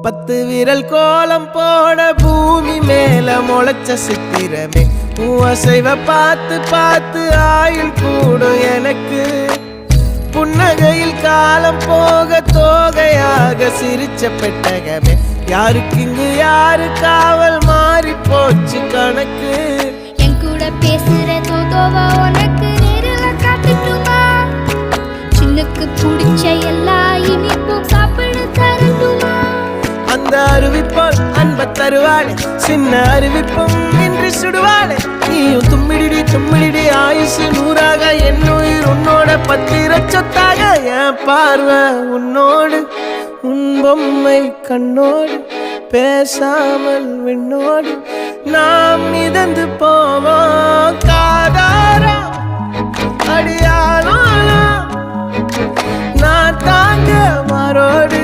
10 விரல் கோலம் போட பூமி மேல முளைச்ச சித்திரமே அசைவ பார்த்து பார்த்து ஆயுள் கூடும் எனக்கு புன்னகையில் காலம் போக தோகையாக சிரிச்ச பெட்டகமே யாருக்கு இங்கு யாரு காவல் மாறி போச்சு கணக்கு என் கூட பேசுற தோதோவா உனக்கு நேரில் காட்டுட்டுமா சின்னுக்கு பிடிச்ச எல்லா இனிப்பும் சாப்பிட தரட்டுமா அந்த அறிவிப்பால் அன்ப தருவாளே சின்ன அறிவிப்பும் இன்று சுடுவாளே நீயும் தும்மிடி ஆயுசு 100ஆக என் உயிர் உன்னோட 10 சொத்தாக என் பார்வை உன்னோடு உன் பொம்மை கண்ணோடு பேசாமல் விண்ணோடு நாம் மிதந்து போவோம் காதாரா அடியாளோ நான் தாங்க மாறோடு